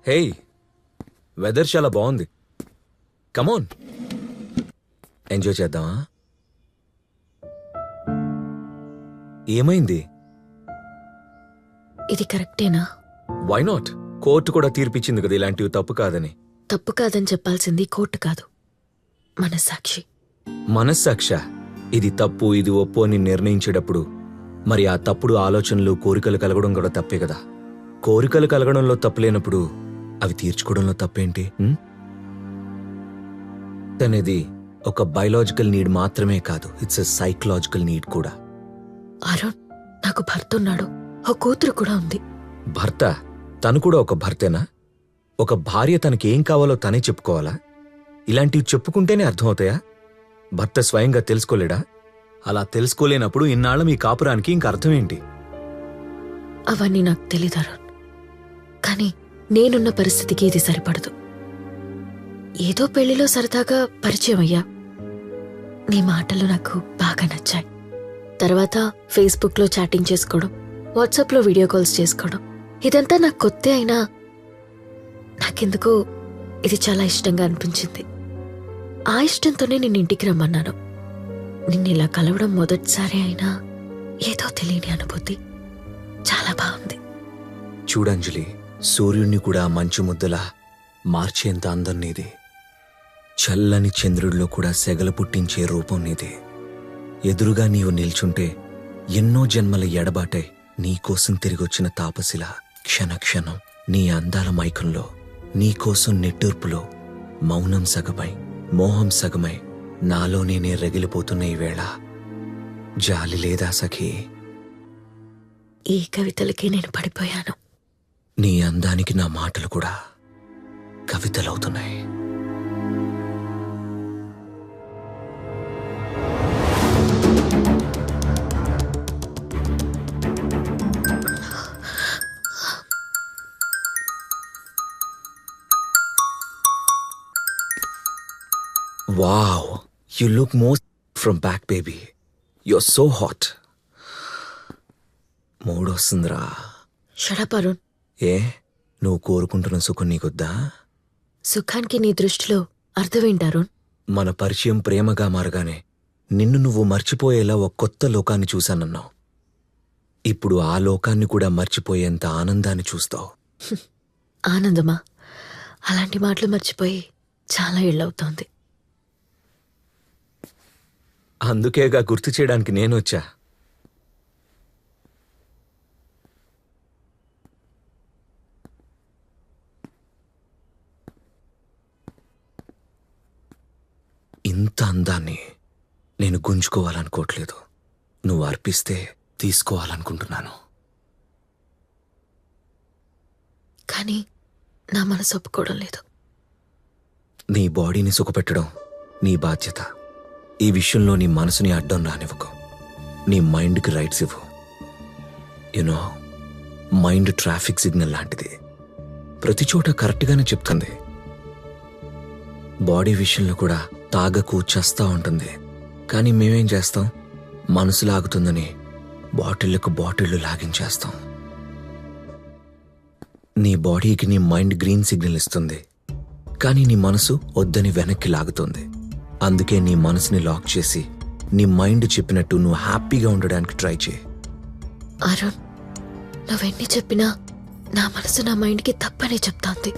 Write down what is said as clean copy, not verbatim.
హే, weather చాలా బాగుంది. Come on, enjoy చేద్దామా? ఏమైంది? ఇది కరెక్టేనా? Why not? కోర్టు కూడా తీర్పిచ్చింది కదా ఇలాంటివి తప్పు కాదని. తప్పు కాదని చెప్పాల్సింది కోర్టు కాదు, మనస్సాక్షి. మనస్సాక్ష ఇది తప్పు ఇది ఒప్పు అని నిర్ణయించేటప్పుడు మరి ఆ తప్పుడు ఆలోచనలు కోరికలు కలగడం కూడా తప్పే కదా. కోరికలు కలగడంలో తప్పు లేనప్పుడు అవి తీర్చుకోవడంలో తప్పేంటి? అనేది ఒక బయలాజికల్ నీడ్ మాత్రమే కాదు, ఇట్స్ ఎ సైకలాజికల్ నీడ్ కూడా. అరుణ్, నాకు భర్త ఉన్నాడు, ఒక కూతురు కూడా ఉంది. భర్త? తను కూడా ఒక భర్తేనా? ఒక భార్య తనకేం కావాలో తనే చెప్పుకోవాలా? ఇలాంటివి చెప్పుకుంటేనే అర్థమవుతాయా? భర్త స్వయంగా తెలుసుకోలేడా? అలా తెలుసుకోలేనప్పుడు ఇన్నాళ్ళ మీ కాపురానికి ఇంక అర్థమేంటి? అవన్నీ నాకు తెలీదు అరుణ్, కానీ నేనున్న పరిస్థితికి ఇది సరిపడదు. ఏదో పెళ్లిలో సరదాగా పరిచయం అయ్యా, నీ మాటలు నాకు బాగా నచ్చాయి. తర్వాత ఫేస్బుక్లో చాటింగ్ చేసుకోవడం, వాట్సాప్లో వీడియో కాల్స్ చేసుకోవడం, ఇదంతా నాకు కొత్త అయినా నాకెందుకో ఇది చాలా ఇష్టంగా అనిపించింది. ఆ ఇష్టంతోనే నిన్ను ఇంటికి రమ్మన్నాను. నిన్ను ఇలా కలవడం మొదటిసారి అయినా ఏదో తెలియని అనుభూతి, చాలా బాగుంది. చూడంజలి, సూర్యుణ్ణి కూడా మంచు ముద్దలా మార్చేంత అందం నీది. చల్లని చంద్రుడిలో కూడా సెగల పుట్టించే రూపం నీది. ఎదురుగా నీవు నిల్చుంటే ఎన్నో జన్మల ఎడబాటై నీకోసం తిరిగొచ్చిన తాపసిలా క్షణక్షణం నీ అందాల మైకంలో, నీకోసం నిట్టూర్పులో మౌనం సగమై మోహం సగమై నాలో నేనే రగిలిపోతున్న ఈ వేళ జాలి లేదా సఖీ? ఈ కవితలకి నేను పడిపోయాను. నీ అందానికి నా మాటలు కూడా కవితలవుతున్నాయి. Wow, you look more from back, baby. You're so hot. మూడొస్తుందిరా. షడప్ అరుణ్. ఏ, నువ్వు కోరుకుంటున్న సుఖం నీకొద్దా? సుఖానికి నీ దృష్టిలో అర్థమేంటి అరుణ్? మన పరిచయం ప్రేమగా మారగానే నిన్ను నువ్వు మర్చిపోయేలా ఒక కొత్త లోకాన్ని చూశానన్నావు. ఇప్పుడు ఆ లోకాన్ని కూడా మర్చిపోయేంత ఆనందాన్ని చూస్తావు. ఆనందమా? అలాంటి మాటలు మర్చిపోయి చాలా ఏళ్ళవుతోంది. అందుకేగా గుర్తు చేయడానికి నేనొచ్చా. ఇంత అందాన్ని నేను గుంజుకోవాలనుకోవట్లేదు, నువ్వు అర్పిస్తే తీసుకోవాలనుకుంటున్నాను. కానీ నా మనసు ఒప్పుకోవడం లేదు. నీ బాడీని సుఖపెట్టడం నీ బాధ్యత. ఈ విషయంలో నీ మనసుని అడ్డం రానివ్వకు. నీ మైండ్కి రైట్స్ ఇవ్వు. యునో, మైండ్ ట్రాఫిక్ సిగ్నల్ లాంటిది, ప్రతి చోట కరెక్ట్గానే చెప్తుంది. బాడీ విషయంలో కూడా తాగకు చస్తా ఉంటుంది, కానీ మేమేం చేస్తాం? మనసు లాగుతుందని బాటిళ్లకు బాటిళ్లు లాగించేస్తాం. నీ బాడీకి నీ మైండ్ గ్రీన్ సిగ్నల్ ఇస్తుంది, కానీ నీ మనసు వద్దని వెనక్కి లాగుతుంది. అందుకే నీ మనసుని లాక్ చేసి నీ మైండ్ చెప్పినట్టు నువ్వు హ్యాపీగా ఉండడానికి ట్రై చేయి. అరుణ్, నువ్వెన్ని చెప్పినా నా మనసు నా మైండ్కి తప్పనే చెప్తాంది.